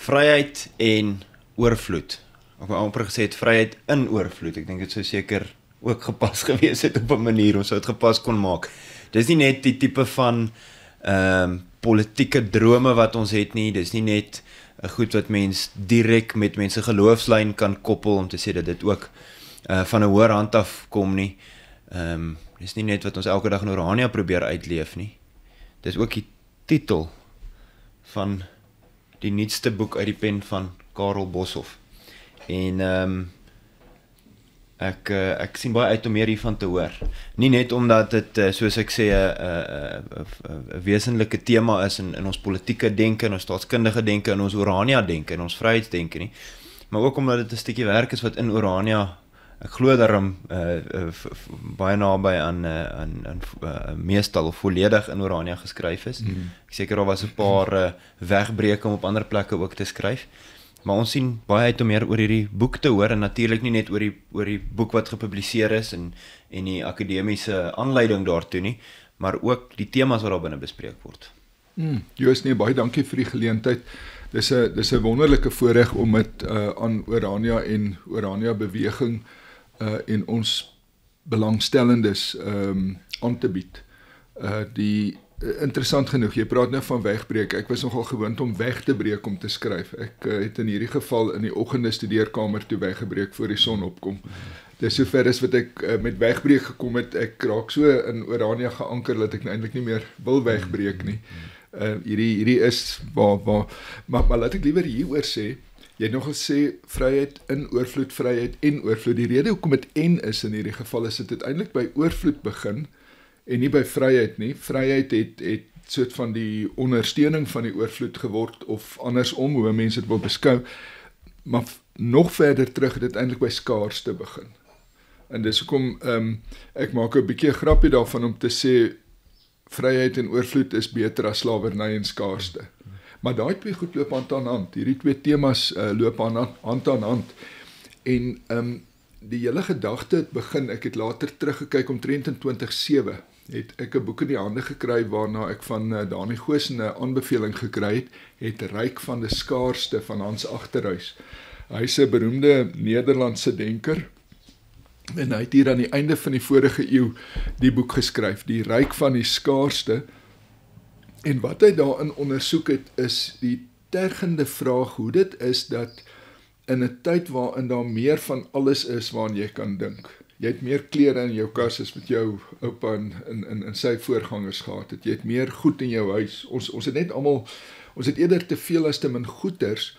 vryheid en oorvloed. Of amper gesê het vryheid in oorvloed. Ek dink dit sou seker ook gepas gewees het op 'n manier, ons sou dit gepas kon maak. Dis nie net die tipe van politieke drome wat ons het nie, dis nie net 'n goed wat mens direk met mense geloofslyn kan koppel om te sê dat dit ook van 'n hoër hand af kom nie. Dis nie net wat ons elke dag in Orania probeer uitleef nie. Dis ook die titel van die nuutste boek uit die pen van Karel Boshoff. En ek sien baie uit om meer hiervan te hoor. Nie net omdat dit, soos ek sê, 'n wesenlike tema is in ons politieke denke, in ons staatskundige denke, in ons Orania denke, in ons vryheidsdenke nie, maar ook omdat dit 'n stukkie werk is wat in Orania, ek glo daarom baie naby aan meestal of volledig in Orania geskryf is. Ek seker daar was 'n paar wegbreuke om op ander plekke ook te skryf. Maar ons sien baie uit om meer oor hierdie boek te hoor en natuurlik nie net oor die boek wat gepubliseer is en die akademiese aanleiding daartoe nie, maar ook die temas wat daar binne bespreek word. Joos, nee, baie dankie vir die geleentheid. Dis 'n wonderlike voorreg om dit aan Orania en Orania beweging en ons belangstellendes aan te bied. Interessant genoeg, jy praat nou van wegbreek. Ek was nogal gewoond om weg te breek om te skryf. Ek het in hierdie geval in die oggende studeerkamer toe weggebreek voor die son opkom. Dis sover as wat ek met wegbreek gekom het. Ek raak so in Orania geanker dat ek eintlik nie meer wil wegbreek nie. Hierdie is waar maar laat ek liewer hieroor sê. Jy het nogal sê vryheid in oorvloed, vryheid en oorvloed. Die rede hoekom dit en is in hierdie geval is dit uiteindelik by oorvloed begin en nie by vryheid nie. Vryheid het soort van die ondersteuning van die oorvloed geword of andersom hoe mense dit wil beskou. Maar nog verder terug het dit eintlik by skaarste begin. En dis hoekom ek maak 'n bietjie 'n grappie daarvan om te sê vryheid en oorvloed is beter as slawerny en skaarste. Maar daai twee goed loop hand aan hand. Hierdie twee temas loop hand aan hand. En die hele gedagte het begin, ek het later teruggekyk omtrent in 2007, het ek 'n boek in die hande gekry waarna ek van Dani Goosen 'n aanbeveling gekry het Ryk van die Skaarste van Hans Agterhuis. Hy's 'n beroemde Nederlandse denker en hy het hier aan die einde van die vorige eeu die boek geskryf, Die Ryk van die Skaarste. En wat hy daarin ondersoek het is die tergende vraag hoe dit is dat in 'n tyd waarin daar meer van alles is waaraan jy kan dink. Jy het meer klere in jou kas as wat jou oupa en sy voorgangers gehad het. Jy het meer goed in jou huis. Ons het net almal, ons het eerder te veel as te min goeders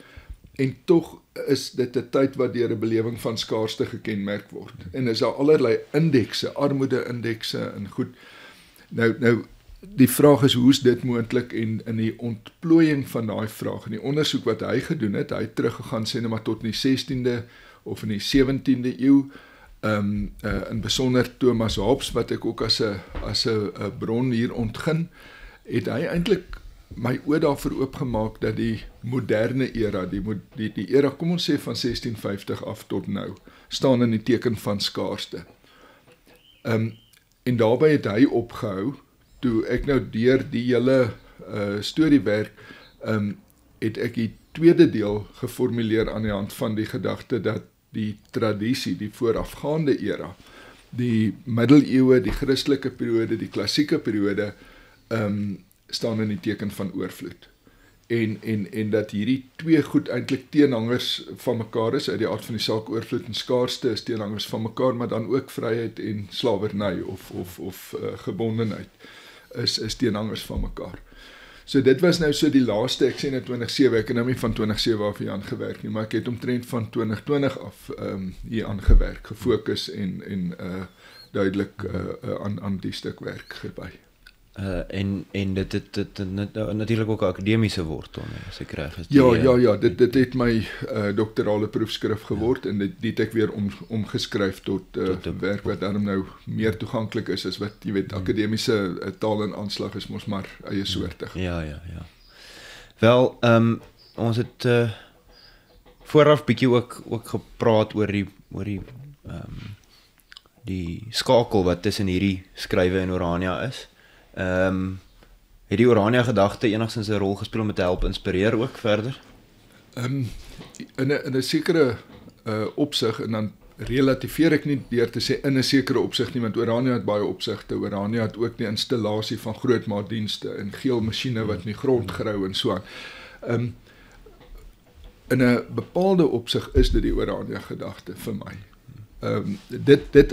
en tog is dit 'n tyd wat deur 'n belewing van skaarste gekenmerk word. En is daar allerlei indekse, armoede-indekse en goed. Nou die vraag is hoe is dit moontlik en in die ontplooiing van daai vraag en die ondersoek wat hy gedoen het, hy het teruggegaan sê net maar tot in die 16de of in die 17de eeu, in besonder Thomas Hobbes wat ek ook as 'n bron hier ontgin, het hy eintlik my oë daarvoor oopgemaak dat die moderne era, die era kom ons sê van 1650 af tot nou, staan in die teken van skaarste. En daarbey het hy opgehou. Toe ek nou deur die hele storiewerk het ek die tweede deel geformuleer aan die hand van die gedagte dat die tradisie, die voorafgaande era, die middeleeue, die Christelike periode, die klassieke periode staan in die teken van oorvloed. En dat hierdie twee goed eintlik teenhangers van mekaar is, uit die aard van die saak oorvloed en skaarste is teenhangers van mekaar, maar dan ook vryheid en slawerny of gebondenheid is teenhangers van mekaar. So dit was nou so die laaste, ek sê net 2007, ek het nou nie van 2007 af hier aangewerk nie, maar ek het omtrent van 2020 af hier aangewerk, gefokus en duidelik aan die stuk werk geby. En dit natuurlik ook 'n akademiese wortel, as ek reg is. Ja, dit het my doktorale proefskrif geword en dit het ek weer omgeskryf tot werk wat daarom nou meer toeganklik is as wat jy weet akademiese taal en aanslag is mos maar eie soortig. Ja. Wel, ons het vooraf bietjie ook gepraat oor die skakel wat tussen hierdie skrywe en Orania is. Het die Orania gedagte enigstens 'n rol gespeel om te help inspireer ook verder? In 'n sekere opsig, en dan relativeer ek nie deur te sê in 'n sekere opsig nie, want Orania het baie opsigte. Orania het ook die installasie van grootmaatdienste en geel masjiene wat in die grond grou en so aan. In 'n bepaalde opsig is dit die Orania gedagte vir my. Dit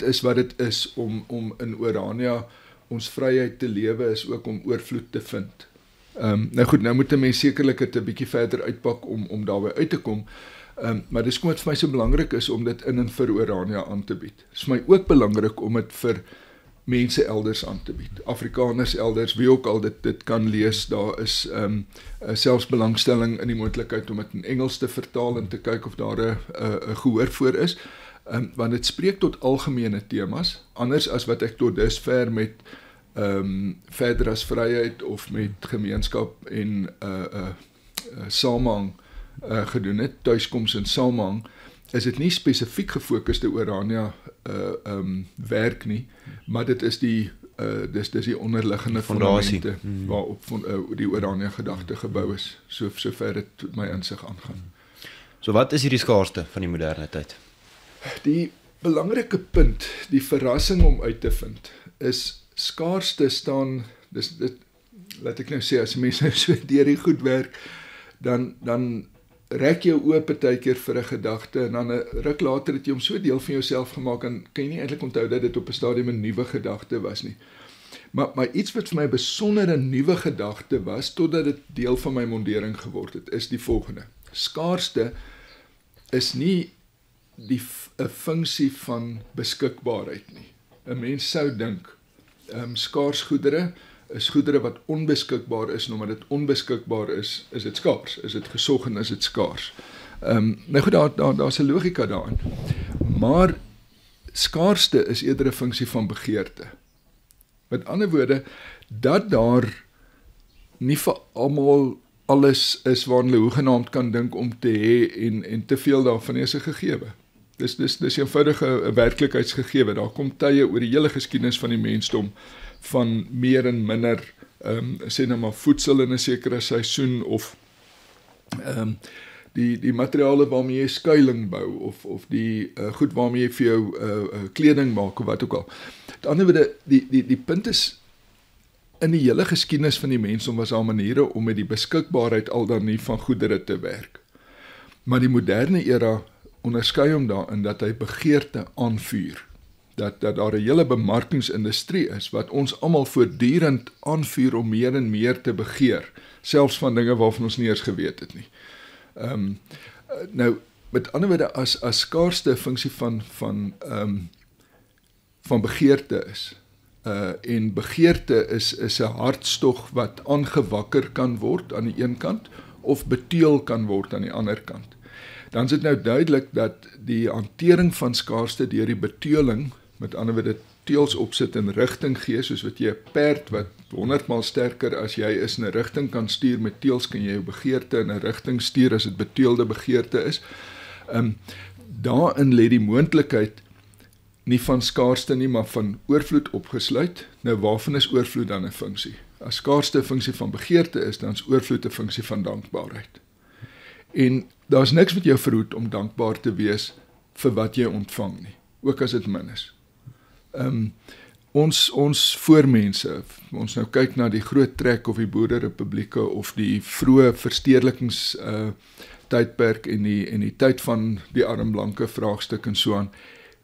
is wat dit is om in Orania ons vryheid te lewe, is ook om oorvloed te vind. Nou goed, nou moet 'n mens sekerlik dit 'n bietjie verder uitpak om daarby uit te kom. Maar dis kom dit vir my so belangrik is om dit in en vir Orania aan te bied. Dit is vir my ook belangrik om dit vir mense elders aan te bied. Afrikaners elders, wie ook al dit kan lees, daar is selfs belangstelling in die moontlikheid om dit in Engels te vertaal en te kyk of daar 'n gehoor voor is. Want dit spreek tot algemene temas, anders as wat ek tot dusver met verder as vryheid of met gemeenskap en saamhang gedoen het, tuiskoms en saamhang, is dit nie spesifiek gefokuste Orania werk nie, maar dit is dis die onderliggende fundamente waarop die Orania gedagte gebou is, sover dit my insig aangaan. So wat is hierdie skaarste van die moderne tyd? Die belangrike punt, die verrassing om uit te vind, is skaarste staan, laat ek nou sê, as mense so deur die goed werk, dan rek jou oë partykeer vir 'n gedagte, en dan 'n ruk later het jy hom so deel van jouself gemaak, en kan jy nie eintlik onthou dat dit op 'n stadium 'n nuwe gedagte was nie. Maar iets wat vir my 'n besondere nuwe gedagte was, totdat dit deel van my mondering geword het, is die volgende. Skaarste is nie 'n funksie van beskikbaarheid nie. 'n Mens sou dink, skaars goedere is goedere wat onbeskikbaar is, en omdat dit onbeskikbaar is dit skaars, is dit gesog en is dit skaars. Nou goed, daar's 'n logika daarin. Maar skaarste is eerder 'n funksie van begeerte. Met ander woorde, dat daar nie vir almal alles is waarna hulle hoegenaamd kan dink om te hê en te veel daarvan is 'n gegewe. Dis eenvoudige werklikheidsgegewe. Daar kom tye oor die hele geskiedenis van die mensdom van meer en minder, sê nou maar voedsel in 'n sekere seisoen, of die materiale waarmee jy skuiling bou, of die goed waarmee jy vir jou kleding maak, of wat ook al. Met ander woorde, die punt is, in die hele geskiedenis van die mensdom was daar maniere om met die beskikbaarheid al dan nie van goedere te werk. Maar die moderne era onderskei hom daarin dat hy begeerte aanvuur. Dat daar 'n hele bemarkingsindustrie is wat ons almal voortdurend aanvuur om meer en meer te begeer, selfs van dinge waarvan ons nie eens geweet het nie. Nou, met ander woorde, as skaarste 'n funksie van begeerte is, en begeerte is 'n hartstog wat aangewakker kan word aan die een kant, of beteël kan word aan die ander kant. Dan is dit nou duidelik dat die hantering van skaarste deur die beteëling, met ander woorde teels opsit en rigting gee, soos wat jy 'n perd wat 100 maal sterker as jy is in 'n rigting kan stuur, met teels kan jy jou begeerte in 'n rigting stuur as dit beteelde begeerte is. Daarin lê die moontlikheid nie van skaarste nie, maar van oorvloed opgesluit. Nou, waarvan is oorvloed dan 'n funksie? As skaarste 'n funksie van begeerte is, dan is oorvloed 'n funksie van dankbaarheid. En daar's niks wat jou verhoed om dankbaar te wees vir wat jy ontvang nie, ook as dit min is. Ons voormense, ons nou kyk na die groot trek of die boerderepublieke of die vroeë verstedelikingsTydperk en die tyd van die arm blanke vraagstuk en so aan,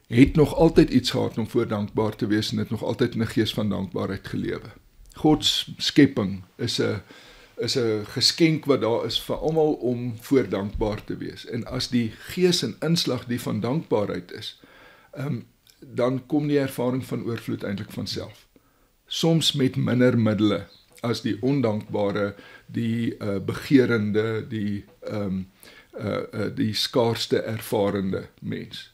het nog altyd iets gehad om voor dankbaar te wees en het nog altyd in 'n gees van dankbaarheid gelewe. God se skepping is 'n geskenk wat daar is vir almal om voor dankbaar te wees. En as die gees en inslag die van dankbaarheid is, dan kom die ervaring van oorvloed eintlik van self. Soms met minder middele as die ondankbare, die begeerende, die skaarste ervarende mens.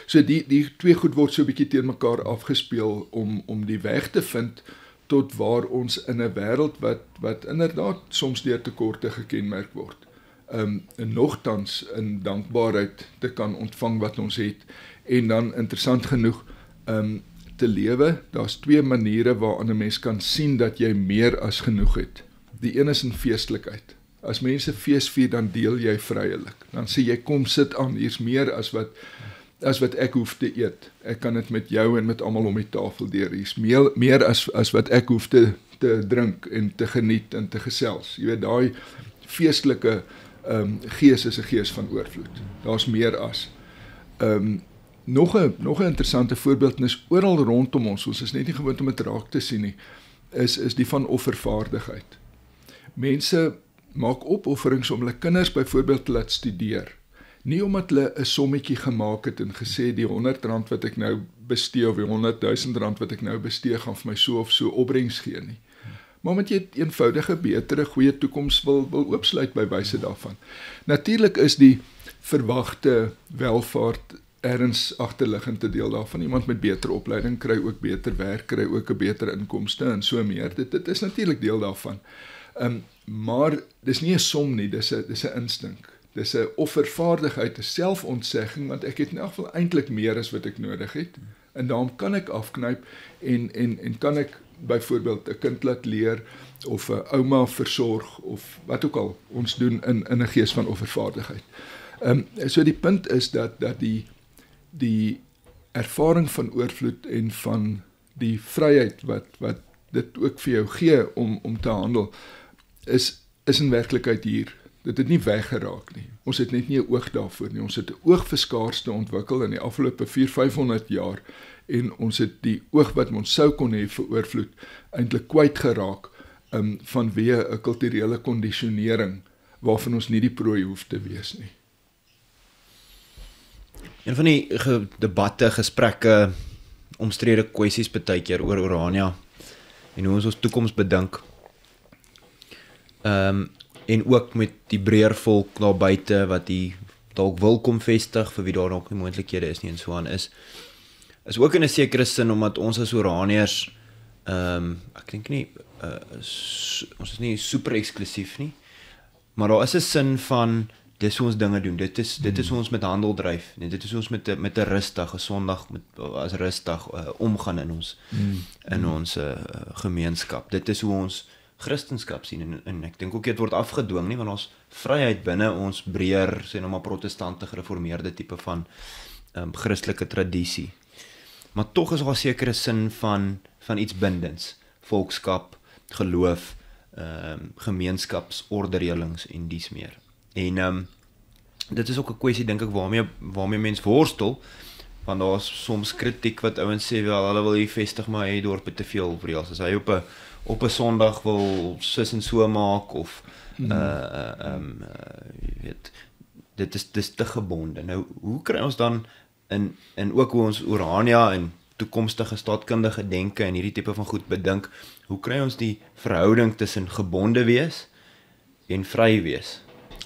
So die twee goed word so 'n bietjie teen mekaar afgespeel om die weg te vind tot waar ons in 'n wêreld wat inderdaad soms deur tekorte gekenmerk word, en nogtans in dankbaarheid te kan ontvang wat ons het, en dan interessant genoeg te lewe. Daar's twee maniere waaraan 'n mens kan sien dat jy meer as genoeg het. Die een is in feestelikheid. As mense feesvier, dan deel jy vrylik. Dan sê jy, kom sit aan, hier's meer as wat ek hoef te eet. Ek kan dit met jou en met almal om die tafel deur. Hier's meer as wat ek hoef te drink en te geniet en te gesels. Jy weet, daai feestelike gees is 'n gees van oorvloed. Daar's meer as. Nog 'n interessante voorbeeld, en is oral rondom ons is net nie gewoond om dit raak te sien nie, is die van offervaardigheid. Mense maak opofferings om hulle kinders byvoorbeeld te laat studeer. Nie omdat hulle 'n sommetjie gemaak het en gesê die R100 wat ek nou bestee of die R100.000 wat ek nou bestee gaan vir my so of so opbrengs gee nie. Maar omdat jy 'n eenvoudige, betere, goeie toekoms wil oopsluit by wyse daarvan. Natuurlik is die verwagte welvaart ergens agterliggend deel daarvan. Iemand met beter opleiding kry ook beter werk, kry ook 'n beter inkomste en so meer. Dit is natuurlik deel daarvan. Maar dis nie 'n som nie, dis 'n instink. Dis 'n offervaardigheid, 'n selfontsegging, want ek het in elk geval eintlik meer as wat ek nodig het. En daarom kan ek afknyp en kan ek byvoorbeeld 'n kind laat leer of 'n ouma versorg of wat ook al ons doen in 'n gees van offervaardigheid. So die punt is dat die ervaring van oorvloed en van die vryheid wat dit ook vir jou gee om te handel is in werklikheid hier. Dit het nie weggeraak nie. Ons het net nie 'n oog daarvoor nie. Ons het 'n oog vir skaarste ontwikkel in die afgelope 400-500 jaar en ons het die oog wat ons sou kon hê vir oorvloed eintlik kwyt geraak vanweë 'n kulturele kondisionering waarvan ons nie die prooi hoef te wees nie. Een van die debatte, gesprekke, omstrede kwessies partykeer oor Orania en hoe ons toekoms bedink. En ook met die breër volk daar buite wat die dalk wil kom vestig vir wie daar nog nie moontlikhede is nie en so aan is ook in 'n sekere sin omdat ons as Oraniërs ek dink nie ons is nie super eksklusief nie, maar daar is 'n sin van dis hoe ons dinge doen. Dit is hoe ons met handel dryf. Nee, dit is hoe ons met 'n rusdag, 'n Sondag as rusdag omgaan in ons gemeenskap. Dit is hoe ons Christendom sien en ek dink ook dit word afgedwing nie, want ons vryheid binne ons breër, sê nou maar protestante gereformeerde tipe van Christelike tradisie. Maar tog is daar 'n sekere sin van iets bindends, volkskap, geloof, gemeenskapsorderelings en dies meer. En dit is ook 'n kwessie dink ek waarmee mens worstel, want daar is soms kritiek wat ouens sê wel hulle wil hier vestig maar hy dorpe te veel reëls. As hy op 'n Sondag wil sus en so maak of weet, dit is te gebonde. Nou hoe kry ons dan in ook hoe ons Orania en toekomstige staatkundige denke en hierdie tipe van goed bedink, hoe kry ons die verhouding tussen gebonde wees en vry wees?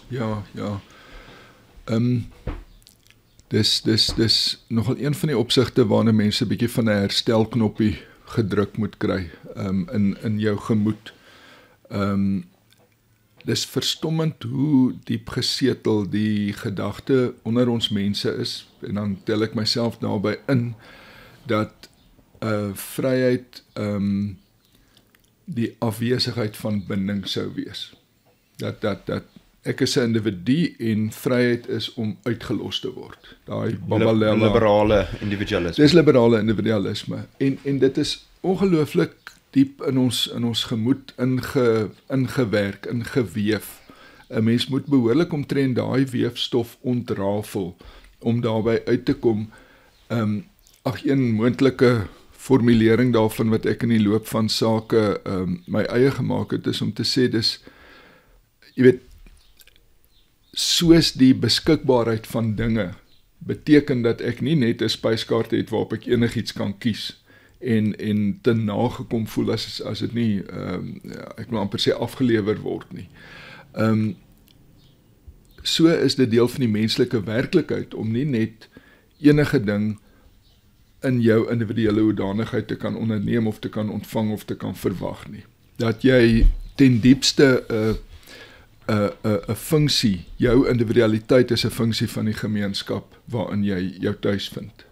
Ja. Dis nogal een van die opsigte waarna mense 'n bietjie van 'n herstelknoppie gedruk moet kry in jou gemoed. Dis verstommend hoe diep gesetel die gedagte onder ons mense is, en dan tel ek myself daarbey in, dat vryheid die afwesigheid van binding sou wees. Dat ek is 'n individu en vryheid is om uitgelos te word. Daai liberale individualisme. Dis liberale individualisme. En dit is ongelooflik diep in ons gemoed ingewerk, ingeweef. 'n Mens moet behoorlik omtrent daai weefstof ontrafel om daarby uit te kom. Een moontlike formulering daarvan wat ek in die loop van sake my eie gemaak het, is om te sê dis, jy weet, soos die beskikbaarheid van dinge beteken dat ek nie net 'n spyskaart het waarop ek enigiets kan kies en te nagekom voel as dit nie ek wil amper sê afgelewer word nie. So is dit deel van die menslike werklikheid om nie net enige ding in jou individuele hoedanigheid te kan onderneem of te kan ontvang of te kan verwag nie. Dat jy ten diepste 'n funksie, jou individualiteit is 'n funksie van die gemeenskap waarin jy jou tuis vind.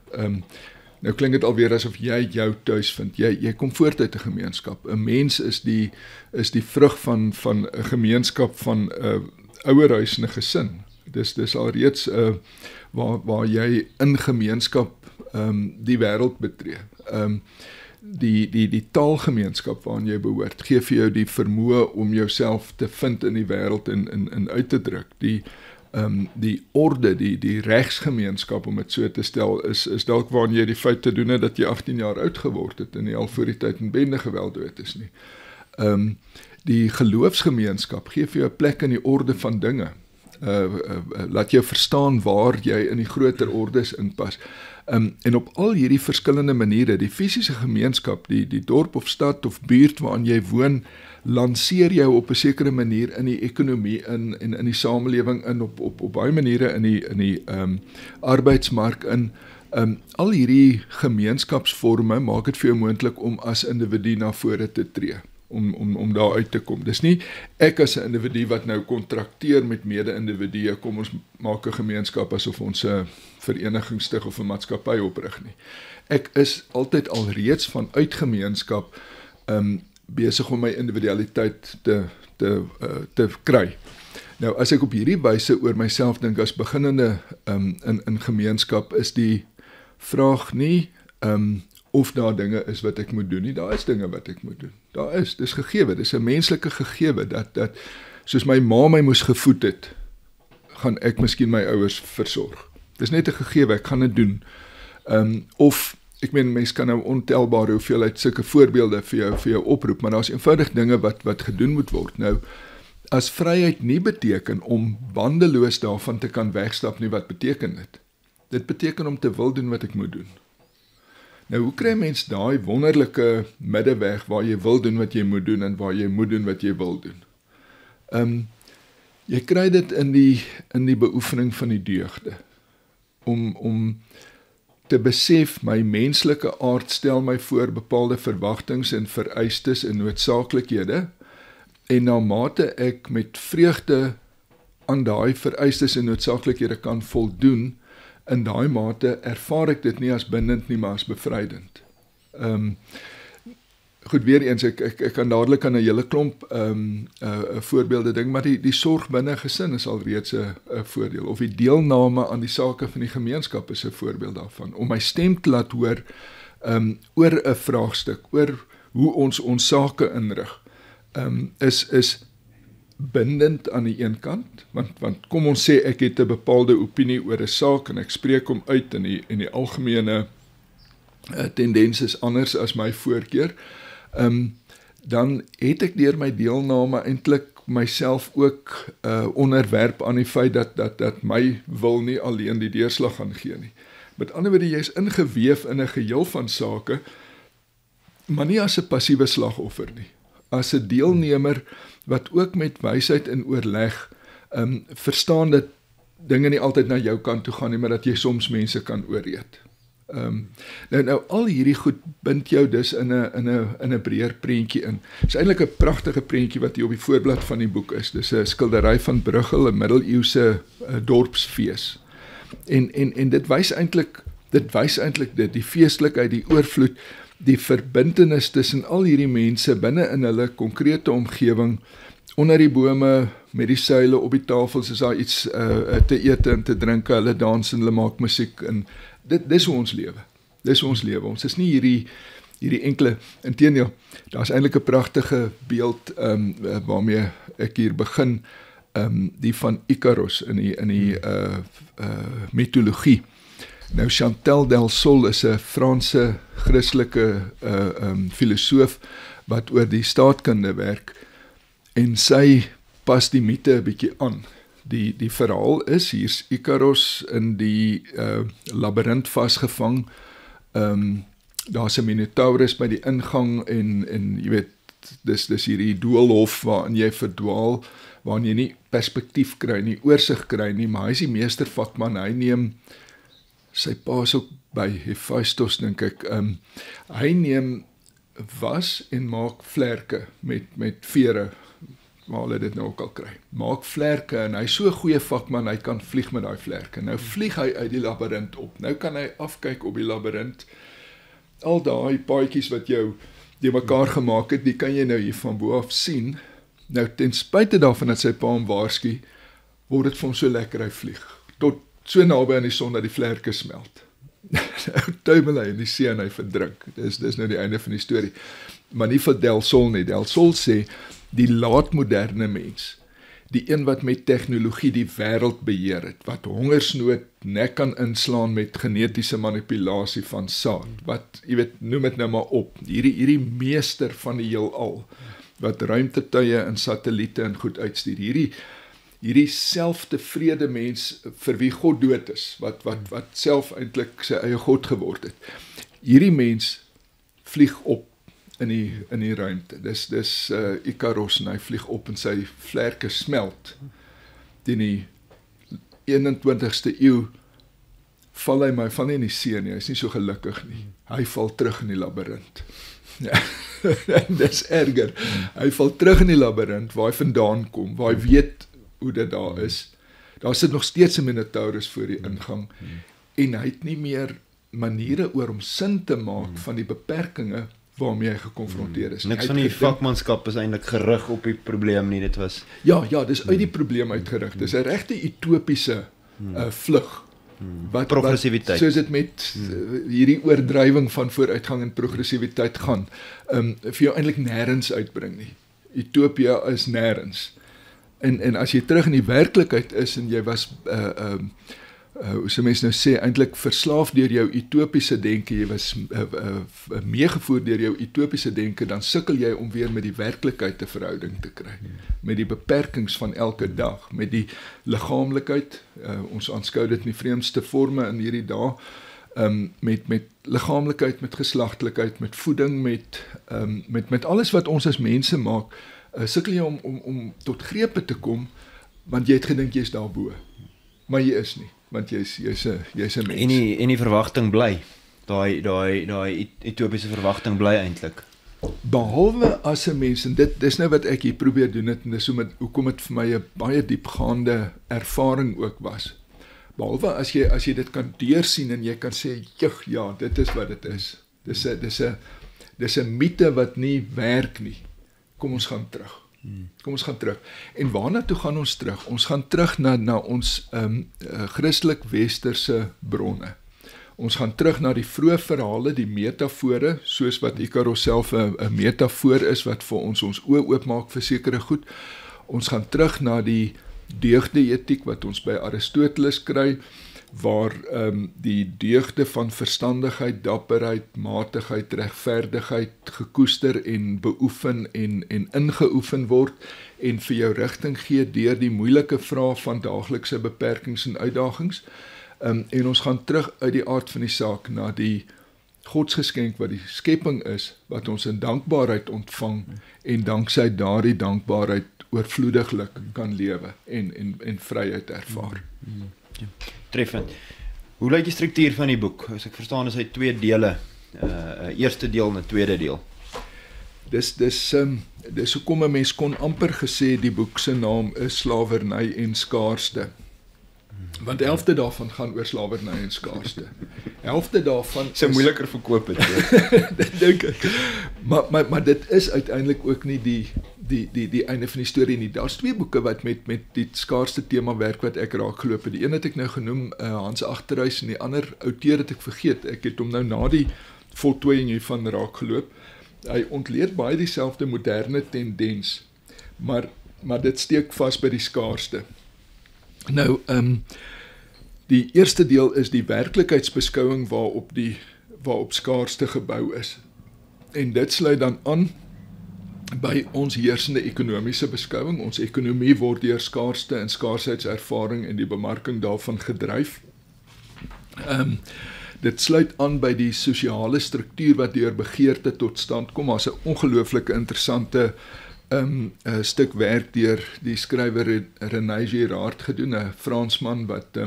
Nou klink dit alweer asof jy jou tuis vind. Jy kom voort uit 'n gemeenskap. 'n Mens is die vrug van 'n gemeenskap van 'n ouerhuis en 'n gesin. Dis alreeds waar jy in gemeenskap die wêreld betree. Die taalgemeenskap waarin jy behoort, gee vir jou die vermoë om jouself te vind in die wêreld en uit te druk. Die orde, die regsgemeenskap, om dit so te stel, is dalk waarin jy die feit te doen het dat jy 18 jaar oud geword het en nie al voor die tyd in bendegeweld dood is nie. Die geloofsgemeenskap gee vir jou 'n plek in die orde van dinge. Laat jou verstaan waar jy in die groter ordes inpas. En op al hierdie verskillende maniere, die fisiese gemeenskap, die dorp of stad of buurt waarin jy woon, lanceer jou op 'n sekere manier in die ekonomie in die samelewing op baie maniere in die arbeidsmark in. Al hierdie gemeenskapsvorme maak dit vir jou moontlik om as individu na vore te tree, om daar uit te kom. Dis nie ek as 'n individu wat nou kontrakteer met mede-individue, kom ons maak 'n gemeenskap asof ons 'n vereniging stig of 'n maatskappy oprig nie. Ek is altyd alreeds vanuit gemeenskap besig om my individualiteit te kry. Nou as ek op hierdie wyse oor myself dink as beginnende in gemeenskap, is die vraag nie of daar dinge is wat ek moet doen nie. Daar is dinge wat ek moet doen. Dis gegewe, dis 'n menslike gegewe dat soos my ma my moes gevoed het, gaan ek miskien my ouers versorg. Dis net 'n gegewe, ek gaan dit doen. Of ek meen, mens kan nou ontelbare hoeveelheid sulke voorbeelde vir jou oproep, maar daar's eenvoudig dinge wat gedoen moet word. Nou, as vryheid nie beteken om bandeloos daarvan te kan wegstap nie, wat beteken dit? Dit beteken om te wil doen wat ek moet doen. Nou, hoe kry mens daai wonderlike middeweg waar jy wil doen wat jy moet doen en waar jy moet doen wat jy wil doen? Jy kry dit in die beoefening van die deugde. Om te besef, my menslike aard stel my voor bepaalde verwagtings en vereistes en noodsaaklikhede, en na mate ek met vreugde aan daai vereistes en noodsaaklikhede kan voldoen, in daai mate ervaar ek dit nie as bindend nie, maar as bevrydend. Goed, weer eens, ek kan dadelik aan 'n hele klomp voorbeelde ding, maar die sorg binne 'n gesin is alreeds 'n voordeel, of die deelname aan die sake van die gemeenskap is 'n voorbeeld daarvan, om my stem te laat hoor oor 'n vraagstuk, oor hoe ons sake inrig, is bindend aan die een kant, want kom ons sê ek het 'n bepaalde opinie oor 'n saak en ek spreek hom uit en die algemene tendens is anders as my voorkeur, dan het ek deur my deelname eintlik myself ook onderwerp aan die feit dat my wil nie alleen die deurslag gaan gee nie. Met ander woorde, jy is ingeweef in 'n geheel van sake, maar nie as 'n passiewe slagoffer nie, as 'n deelnemer wat ook met wysheid en oorleg verstaan dat dinge nie altyd na jou kant toe gaan nie, maar dat jy soms mense kan ooreed. Nou al hierdie goed bind jou dus in 'n breër prentjie in. Dis eintlik 'n pragtige prentjie wat hier op die voorblad van die boek is. Dis 'n skildery van Bruegel, 'n middeleeuse dorpsfees. En dit wys eintlik die feestelikheid, die oorvloed, die verbintenis tussen al hierdie mense binne in hulle konkrete omgewing, onder die bome, met die suile op die tafels, is daar iets te eet en te drink, hulle dans en hulle maak musiek, en dis hoe ons lewe. Ons is nie hierdie enkele, inteendeel, daar is eintlik 'n pragtige beeld waarmee ek hier begin, die van Icarus in die mitologie. Nou, Chantal Delsol is 'n Franse Christelike filosoof wat oor die staatkunde werk, en sy pas die mite 'n bietjie aan. Die verhaal is, hier's Icarus in die labirint vasgevang, daar's 'n Minotaurus by die ingang, en jy weet, dis hierdie doolhof waarin jy verdwaal, waarin jy nie perspektief kry nie, oorsig kry nie, maar hy is die meestervakman, hy neem, sy pa is ook by, Hephaestus dink ek, hy neem was en maak vlerke met vere, maar hulle dit nou ook al kry, maak vlerke, en hy is so 'n goeie vakman, hy kan vlieg met daai vlerke. Nou vlieg hy uit die labirint op, nou kan hy afkyk op die labirint, al daai paadjies wat jou die mekaar gemaak het, die kan jy nou hier van bo af sien. Nou ten spyte daarvan dat sy pa hom waarsku, word dit vir hom so lekker hy vlieg. Tot so naby aan die son dat die vlerke smelt. Tuimel hy in die see en hy verdrink. Dis nou die einde van die storie. Maar nie vir Del Sol nie. Del Sol sê, die laatmoderne mens, die een wat met tegnologie die wêreld beheer het, wat hongersnood nek kan inslaan met genetiese manipulasie van saad, wat, jy weet, noem dit nou maar op, hierdie meester van die heelal, wat ruimtetuie en satelliete en goed uitstuur, hierdie selftevrede mens vir wie God dood is, wat self eintlik sy eie God geword het. Hierdie mens vlieg op in die ruimte. Dis Icarus en hy vlieg op en sy vlerke smelt. In die 21ste eeu val hy nie in die see nie, hy is nie so gelukkig nie. Hy val terug in die labirint. Ja, dis erger. Hy val terug in die labirint waar hy vandaan kom, waar hy weet hoe dit daar is. Daar sit nog steeds 'n Minotaurus voor die ingang en hy het nie meer maniere oor om sin te maak van die beperkings waarmee hy gekonfronteer is. Niks van die vakmanskap is eintlik gerig op die probleem nie, dit was... Ja, dis uit die probleem uitgerig. Dis 'n regte utopiese vlug. Progressiwiteit. Soos dit met hierdie oordrywing van vooruitgang en progressiwiteit gaan, vir jou eintlik nêrens uitbring nie. Utopia is nêrens. En as jy terug in die werklikheid is en jy was hoe se mens nou sê, eintlik verslaaf deur jou utopiese denke, jy was meegevoer deur jou utopiese denke, dan sukkel jy om weer met die werklikheid 'n verhouding te kry, met die beperkings van elke dag, met die liggaamlikheid, ons aanskou dit in die vreemdste forme in hierdie dae, met liggaamlikheid, met geslagtelikheid, met voeding, met alles wat ons as mense maak, sukkel jy om tot grepe te kom, want jy het gedink jy is daarbo, maar jy is nie. Want jy's 'n mens. En die verwagting bly. Daai utopiese verwagting bly eintlik. Behalwe as 'n mens, en dis nou wat ek hier probeer doen het, en dis hoekom dit vir my 'n baie diepgaande ervaring ook was. Behalwe as jy dit kan deursien en jy kan sê, ja, dit is wat dit is. Dis 'n mite wat nie werk nie. Kom ons gaan terug. En waarna toe gaan ons terug? Ons gaan terug na ons Christelik westerse bronne. Ons gaan terug na die vroeë verhale, die metafore, soos wat Icarus self 'n metafoor is wat vir ons oë oopmaak vir sekere goed. Ons gaan terug na die deugde etiek wat ons by Aristoteles kry, waar die deugde van verstandigheid, dapperheid, matigheid, regverdigheid gekoester en beoefen en ingeoefen word en vir jou rigting gee deur die moeilike vrae van daaglikse beperkings en uitdagings. En ons gaan terug uit die aard van die saak na die godsgeskenk wat die skepping is, wat ons in dankbaarheid ontvang en danksy daardie dankbaarheid oorvloediglik kan lewe en vryheid ervaar. Ja. Treffend. Hoe lyk die struktuur van die boek? As ek verstaan is hy 2 dele. Eerste deel en 'n tweede deel. Dis hoekom 'n mens kon amper gesê die boek se naam is Slawerny en Skaarste. Want 11de daarvan gaan oor slawerny en skaarste. 11de daarvan is moeiliker verkoop het. Dit dink ek. Maar dit is uiteindelik ook nie die einde van die storie nie. Daar's 2 boeke wat met die skaarste tema werk wat ek raak geloop het. Die een het ek nou genoem Hans Agterhuis en die ander outeur het ek vergeet. Ek het hom nou na die voltooiing hiervan raak geloop. Hy ontleed baie dieselfde moderne tendens, maar dit steek vas by die skaarste. Nou, die eerste deel is die werklikheidsbeskouing waarop skaarste gebou is. En dit sluit dan aan by ons heersende ekonomiese beskouing. Ons ekonomie word deur skaarste en skaarsheidservaring en die bemarking daarvan gedryf. Dit sluit aan by die sosiale struktuur wat deur begeerte tot stand kom. Daar's 'n ongelooflike interessante stuk werk deur die skrywer René Girard gedoen, 'n Fransman wat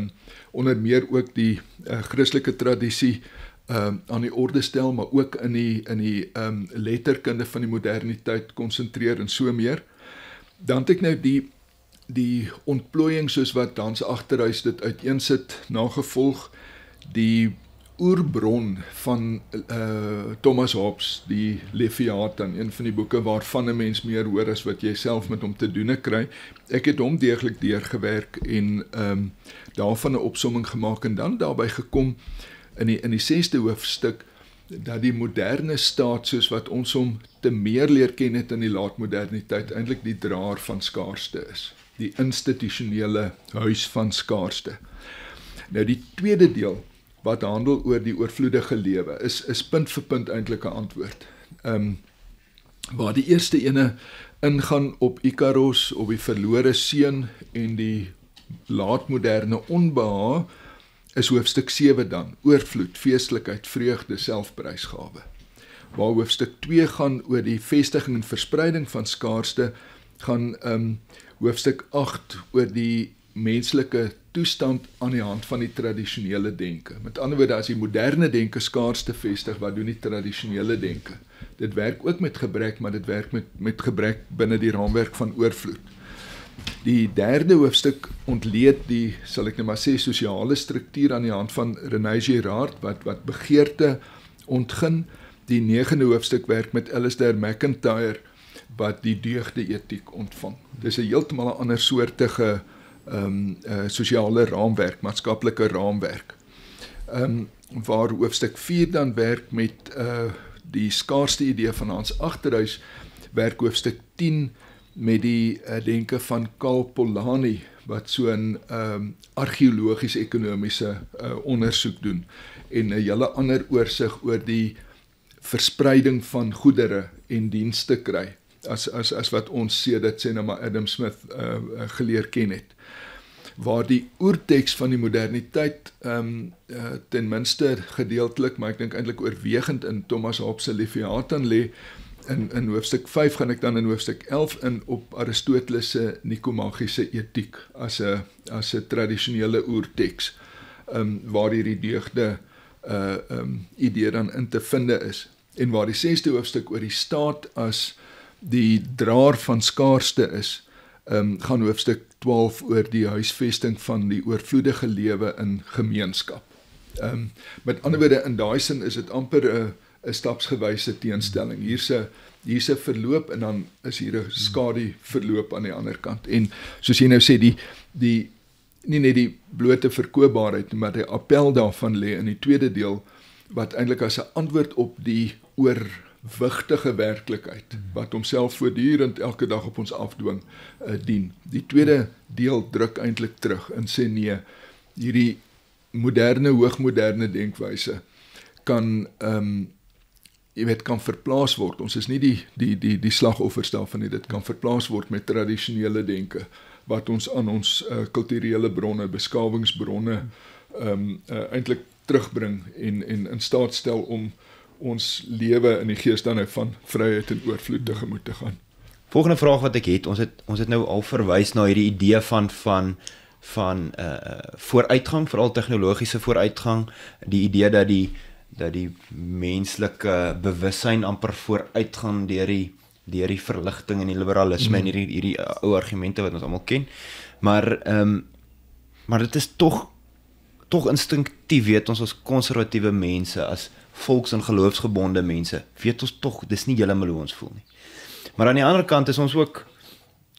onder meer ook die Christelike tradisie aan die orde stel, maar ook in die letterkunde van die moderniteit konsentreer en so meer. Dan het ek nou die ontplooiing soos wat Hans Agterhuis dit uiteensit nagevolg, die oerbron van Thomas Hobbes, die Leviathan, een van die boeke waarvan 'n mens meer hoor as wat jy self met hom te doen kry. Ek het hom deeglik deurgewerk en daarvan 'n opsomming gemaak en dan daarby gekom in die 6de hoofstuk dat die moderne staat soos wat ons hom te meer leer ken het in die laatmoderniteit eintlik die draer van skaarste is. Die institusionele huis van skaarste. Nou die tweede deel wat handel oor die oorvloedige lewe is punt vir punt eintlik 'n antwoord. Waar die eerste ene ingaan op Ikaros, op die verlore seun en die laatmoderne onbehaag, is hoofstuk 7 dan, oorvloed, feestelikheid, vreugde, selfprysgawe. Waar hoofstuk 2 gaan oor die vestiging en verspreiding van skaarste, gaan hoofstuk 8 oor die menslike toestand aan die hand van die tradisionele denke. Met ander woorde, as die moderne denke skaarste vestig, wat doen die tradisionele denke? Dit werk ook met gebrek, maar dit werk met gebrek binne die raamwerk van oorvloed. Die derde hoofstuk ontleed die, sal ek nou maar sê, sosiale struktuur aan die hand van René Girard, wat begeerte ontgin. Die 9de hoofstuk werk met Alistair MacIntyre, wat die deugde etiek ontvang. Dis 'n heeltemal 'n ander soortige sosiale raamwerk, maatskaplike raamwerk. Waar hoofstuk 4 dan werk met die skaarste idee van Hans Agterhuis, werk hoofstuk 10 met die denke van Karl Polanyi, wat so 'n argeologies-ekonomiese ondersoek doen, en 'n hele ander oorsig oor die verspreiding van goedere en dienste kry, as wat ons sedert sê nou maar Adam Smith geleer ken het. Waar die oerteks van die moderniteit ten minste gedeeltelik, maar ek dink eintlik oorwegend in Thomas Hobbes se Leviathan lê. In hoofstuk 5 gaan ek dan in hoofstuk 11 in op Aristoteles se nikomagiese etiek as 'n tradisionele oerteks, waar hierdie deugde idee dan in te vinde is. En waar die 6de hoofstuk oor die staat as die draer van skaarste is, gaan hoofstuk 12 oor die huisvesting van die oorvloedige lewe in gemeenskap. Met ander woorde, in daai sin is dit amper 'n stapsgewyse teenstelling. Hier's 'n verloop en dan is hier 'n skadu verloop aan die ander kant. En soos jy nou sê, die nie net die blote verkoopbaarheid, maar die appel daarvan lê in die tweede deel, wat eintlik as 'n antwoord op die oorwigtige werklikheid, wat homself voortdurend elke dag op ons afdwing, dien. Die tweede deel druk eintlik terug en sê nee, hierdie moderne, hoogmoderne denkwyse kan kan verplaas word. Ons is nie die slagoffers daarvan nie, dit kan verplaas word met tradisionele denke, wat ons aan ons kulturele bronne, beskawingsbronne eintlik terugbring en in staat stel om ons lewe in die gees dan nou van vryheid en oorvloed tegemoet te gaan. Volgende vraag wat ek het, ons het nou al verwys na hierdie idee van vooruitgang, veral tegnologiese vooruitgang, die idee dat die menslike bewussyn amper vooruitgaan deur die verligting en die liberalisme en hierdie ou argumente wat ons almal ken. Maar dit is tog instinktief, weet ons as konservatiewe mense, as volks- en geloofsgebonde mense, weet ons tog, dis nie heeltemal hoe ons voel nie. Maar aan die ander kant is ons ook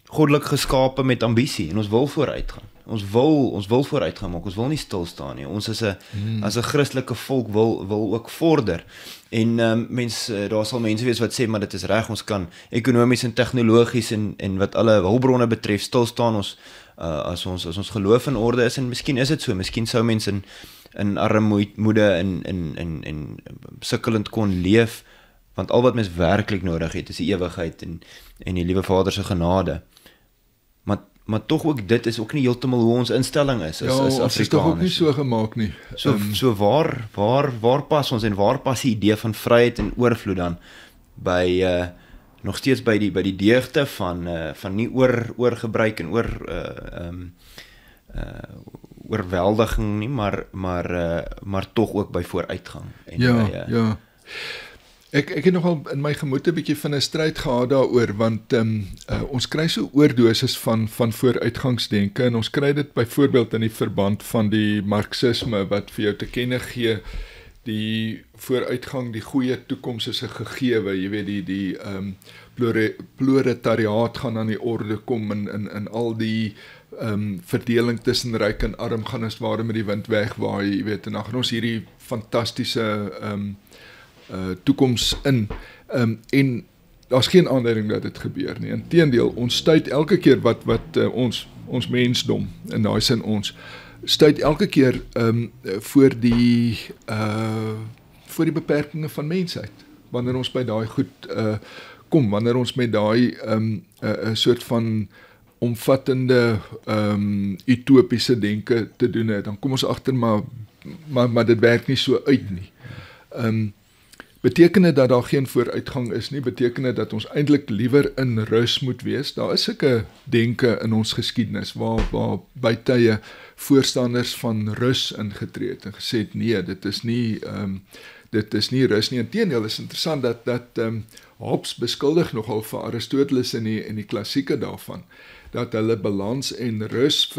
goddelik geskape met ambisie en ons wil vooruitgaan. Ons wil vooruitgaan maak, ons wil nie stil staan nie. Ons as 'n Christelike volk wil ook vorder. En daar sal mense wees wat sê, maar dit is reg, ons kan ekonomies en tegnologies en wat alle hulpbronne betref stil staan as ons geloof in orde is, en miskien is dit so, miskien sou mense in armoede en sukkelend kon leef, want al wat mens werklik nodig het is die ewigheid en die liewe Vader se genade. Maar tog ook dit is ook nie heeltemal hoe ons instelling is as Afrikaners. Ons is tog ook nie so gemaak nie. So waar pas ons en waar pas die idee van vryheid en oorvloed dan by nog steeds by die deugde van nie oorgebruik en oorweldiging nie, maar tog ook by vooruitgang. En ja. Ek het nogal in my gemoed 'n bietjie van 'n stryd gehad daaroor, want ons kry so oordosis van vooruitgangsdenke, en ons kry dit byvoorbeeld in die verband van die marxisme, wat vir jou te kenne gee, die vooruitgang, die goeie toekoms is 'n gegewe, jy weet die proletariaat gaan aan die orde kom in al die verdeling tussen ryk en arm gaan as ware met die wind wegwaai, jy weet, en dan gaan ons hierdie fantastiese toekoms in, en daar's geen aanduiding dat dit gebeur nie. Inteendeel, ons stuit elke keer wat ons mensdom, in daai sin ons, stuit elke keer voor die beperkings van mensheid, wanneer ons by daai goed kom, wanneer ons met daai 'n soort van omvattende utopiese denke te doen het, dan kom ons agter maar dit werk nie so uit nie. Beteken dit dat daar geen vooruitgang is nie, beteken dit dat ons eintlik liewer in rus moet wees. Daar is sulke denke in ons geskiedenis waar by tye voorstanders van rus ingetree het en gesê het nee, dit is nie rus nie. Inteendeel is interessant dat Hobbes beskuldig nogal vir Aristoteles in die klassieke daarvan, dat hulle balans en rus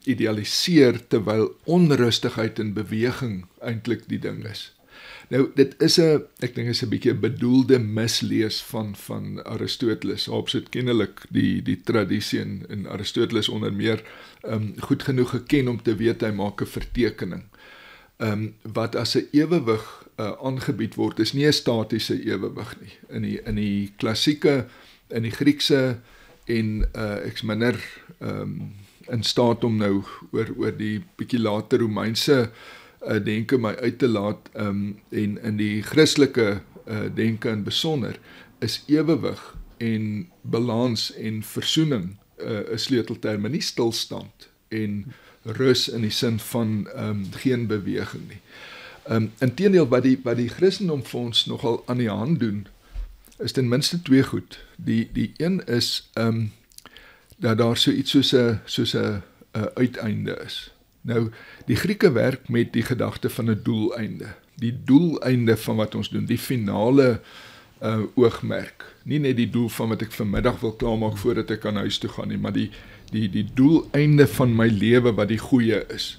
idealiseer terwyl onrustigheid en beweging eintlik die ding is. Nou, dit is ek dink is 'n bietjie 'n bedoelde mislees van Aristoteles. Hobbes het kennelik die tradisie en Aristoteles onder meer goed genoeg geken om te weet hy maak 'n vertekening. Wat as 'n ewewig aangebied word, is nie 'n statiese ewewig nie. In die klassieke, in die Griekse en ek's minder in staat om nou oor die bietjie later Romeinse denke my uit te laat, en in die Christelike denke in besonder, is ewewig en balans en versoening 'n sleutelterme, nie stilstand en rus in die sin van geen beweging nie. Inteendeel, wat die Christendom vir ons nogal aan die hand doen, is ten minste twee goed. Die een is dat daar so iets soos 'n uiteinde is. Nou, die Grieke werk met die gedagte van 'n doeleinde. Die doeleinde van wat ons doen, die finale oogmerk. Nie net die doel van wat ek vanmiddag wil klaarmaak voordat ek aan huis toe gaan nie, maar die doeleinde van my lewe wat die goeie is.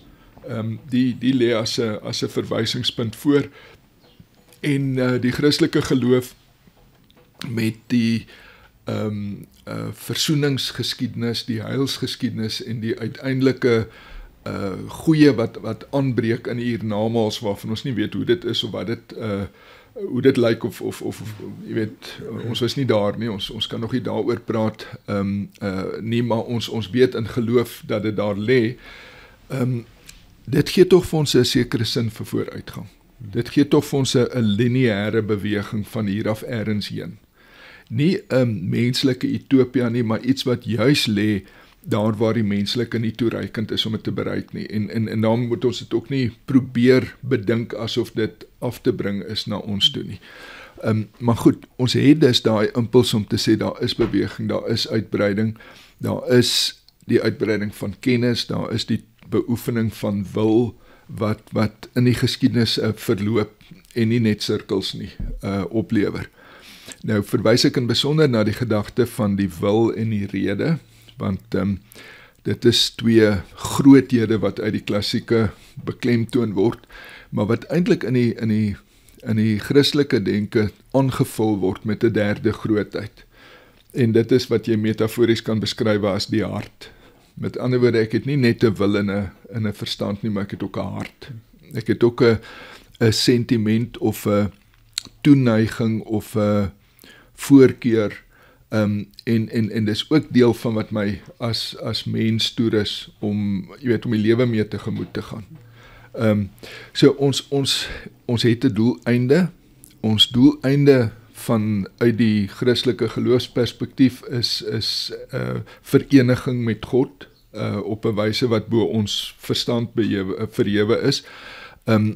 Die lê as 'n verwysingspunt voor. En die Christelike geloof met die versoeningsgeskiedenis, die heilsgeskiedenis en die uiteindelike goeie wat aanbreek in die hiernamaals, waarvan ons nie weet hoe dit is of wat dit hoe dit lyk of jy weet, ons was nie daar nie, ons kan nog nie daaroor praat nie, maar ons weet in geloof dat dit daar lê. Dit gee tog vir ons 'n sekere sin vir vooruitgang. Dit gee tog vir ons 'n lineêre beweging van hier af ergens heen. Nie 'n menslike utopia nie, maar iets wat juis lê daar waar die menslike nie toereikend is om dit te bereik nie. En daarom moet ons dit ook nie probeer bedink asof dit af te bring is na ons toe nie. Maar goed, ons het dus daai impuls om te sê daar is beweging, daar is uitbreiding, daar is die uitbreiding van kennis, daar is die beoefening van wil wat in die geskiedenis verloop en nie net sirkels nie oplewer. Nou verwys ek in besonder na die gedagte van die wil en die rede, want dit is twee groothede wat uit die klassieke beklemtoon word, maar wat eintlik in die Christelike denke aangevul word met 'n derde grootheid. En dit is wat jy metafories kan beskryf as die hart. Met ander woorde, ek het nie net 'n wil en 'n verstand nie, maar ek het ook 'n hart. Ek het ook 'n sentiment of 'n toeneiging of 'n voorkeur, en dis ook deel van wat my as mens toerus om die lewe mee tegemoet te gaan. So ons het 'n doeleinde. Ons doeleinde vanuit die Christelike geloofsperspektief is vereniging met God op 'n wyse wat bo ons verstand verhewe is,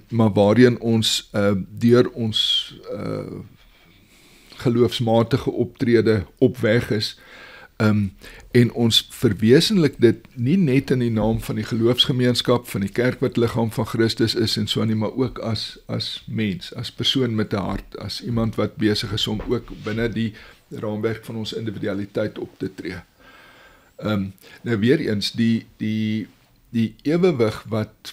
maar waarin ons deur ons geloofsmatige optrede op weg is, en ons verwesenlik dit nie net in die naam van die geloofsgemeenskap, van die kerk wat liggaam van Christus is en so nie, maar ook as mens, as persoon met 'n hart, as iemand wat besig is om ook binne die raamwerk van ons individualiteit op te tree. Nou weer eens, die ewewig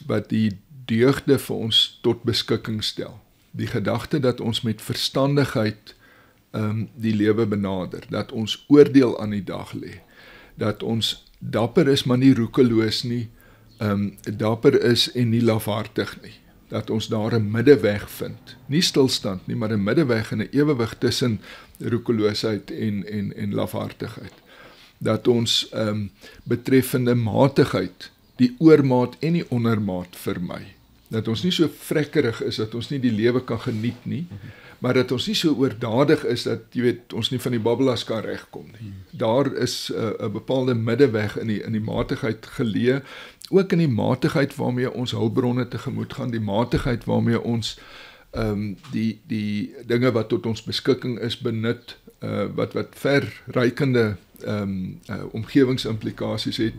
wat die deugde vir ons tot beskikking stel. Die gedagte dat ons met verstandigheid die lewe benader, dat ons oordeel aan die dag lê, dat ons dapper is maar nie roekeloos nie, dapper is en nie lafhartig nie, dat ons daar 'n middeweg vind, nie stilstand nie, maar 'n middeweg en 'n ewewig tussen roekeloosheid en lafhartigheid, dat ons betreffende matigheid, die oormaat en die ondermaat vermy, dat ons nie so vrekkerig is dat ons nie die lewe kan geniet nie, maar dat ons nie so oordadig is dat jy weet ons nie van die babbelas kan regkom nie. Daar is 'n bepaalde middeweg in die matigheid geleë, ook in die matigheid waarmee ons hulpbronne tegemoet gaan, die matigheid waarmee ons die dinge wat tot ons beskikking is benut, wat verrykende omgewingsimplikasies het.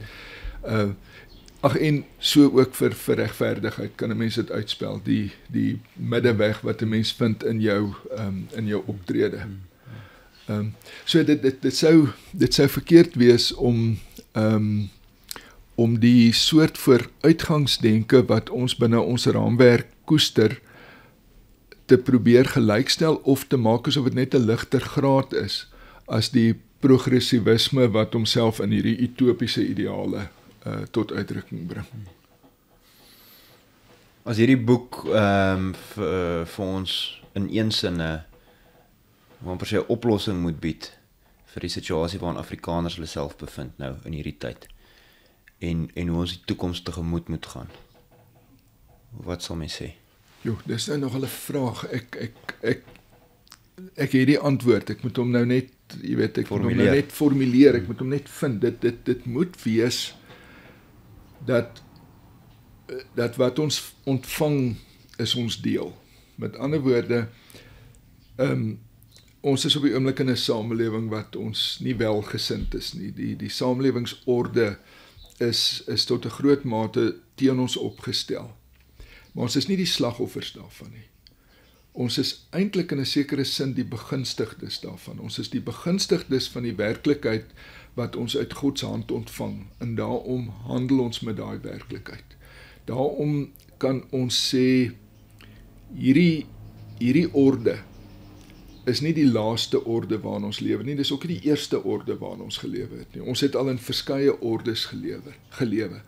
En so ook vir regverdigheid kan 'n mens dit uitspel, die middeweg wat 'n mens vind in jou optrede. So dit sou verkeerd wees om die soort vooruitgangsdenke wat ons binne ons raamwerk koester te probeer gelykstel of te maak asof dit net 'n ligter graad is as die progressivisme wat homself in hierdie utopiese ideale tot uitdrukking bring. As hierdie boek vir ons in een sin amper sy oplossing moet bied vir die situasie waarin Afrikaners hulle self bevind nou in hierdie tyd en hoe ons die toekoms tegemoet moet gaan. Wat sal mens sê? Jo, dis nou nog 'n vraag. Ek het die antwoord. Ek moet hom nou net, jy weet, ek moet hom nou net formuleer. Ek moet hom net vind. Dit moet wees dat wat ons ontvang is ons deel. Met ander woorde, ons is op die oomblik in 'n samelewing wat ons nie welgesind is nie. Die samelewingsorde is tot 'n groot mate teen ons opgestel. Maar ons is nie die slagoffers daarvan nie. Ons is eintlik in 'n sekere sin die begunstigdes daarvan. Ons is die begunstigdes van die werklikheid wat ons uit God se hand ontvang. En daarom handel ons met daai werklikheid. Daarom kan ons sê hierdie orde is nie die laaste orde waarin ons lewe nie, dis ook nie die eerste orde waarin ons gelewe het nie. Ons het al in verskeie ordes gelewe.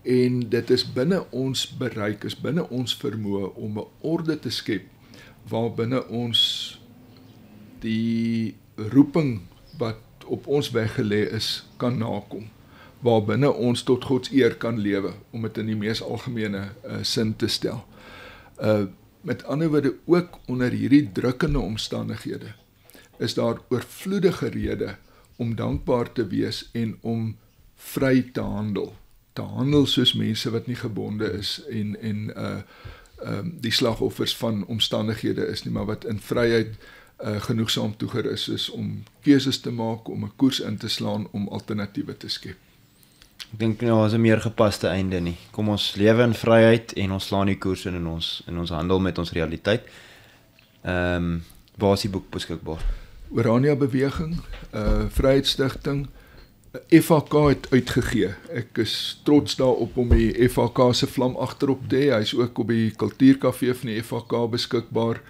En dit is binne ons bereik, is binne ons vermoë om 'n orde te skep waar binne ons die roeping wat op ons weggelê is, kan nakom. Waar binne ons tot Gods eer kan lewe, om dit in die mees algemene sin te stel. Met ander woorde, ook onder hierdie drukkende omstandighede, is daar oorvloedige rede om dankbaar te wees en om vry te handel. Te handel soos mense wat nie gebonde is en die slagoffers van omstandighede is nie, maar wat in vryheid genoegsaam toegerus is om keuses te maak, om 'n koers in te slaan, om alternatiewe te skep. Ek dink nou is 'n meer gepaste einde nie. Kom ons lewe in vryheid en ons slaan die koers in ons handel met ons realiteit. Waar is die boek beskikbaar? Orania Beweging, Vryheidsstigting, FHK het uitgegee. Ek is trots daarop om die FHK se vlam agterop te hê. Hy is ook op die kultuurkafee van die FHK beskikbaar.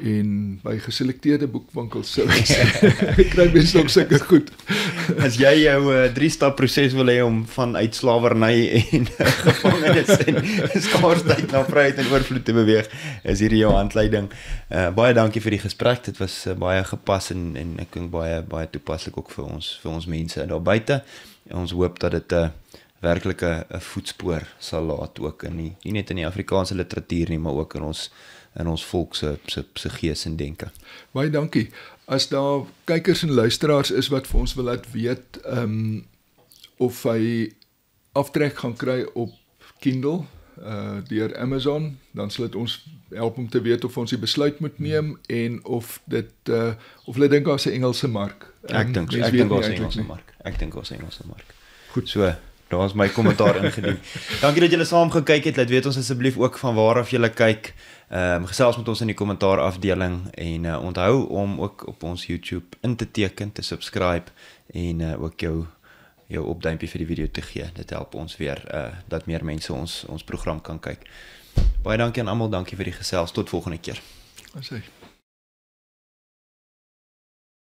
En by geselekteerde boekwinkels sou ek kry mens nog sulke goed. As jy jou 3-stap proses wil hê om van uitslawerny en gevangenis en skaarsheid na vryheid en oorvloed te beweeg, is hierdie jou handleiding. Baie dankie vir die gesprek. Dit was baie gepas en ek dink baie toepaslik ook vir ons mense daar buite. Ons hoop dat dit werklik 'n voetspoor sal laat ook nie net in die Afrikaanse literatuur nie, maar ook in ons volk se gees en denke. Baie dankie. As daar kykers en luisteraars is wat vir ons wil laat weet of hy aftrek gaan kry op Kindle deur Amazon, dan sal dit ons help om te weet of ons die besluit moet neem en of hulle dink daar's 'n Engelse mark. Ek dink daar's 'n Engelse mark. Goed so. Daar is my kommentaar ingedien. Dankie dat julle saam gekyk het. Laat weet ons asseblief ook van waar af julle kyk. Gesels met ons in die kommentaar afdeling en onthou om ook op ons YouTube in te teken, te subscribe en ook jou opduimpie vir die video te gee. Dit help ons weer dat meer mense ons program kan kyk. Baie dankie aan almal, dankie vir die gesels. Tot volgende keer. As hy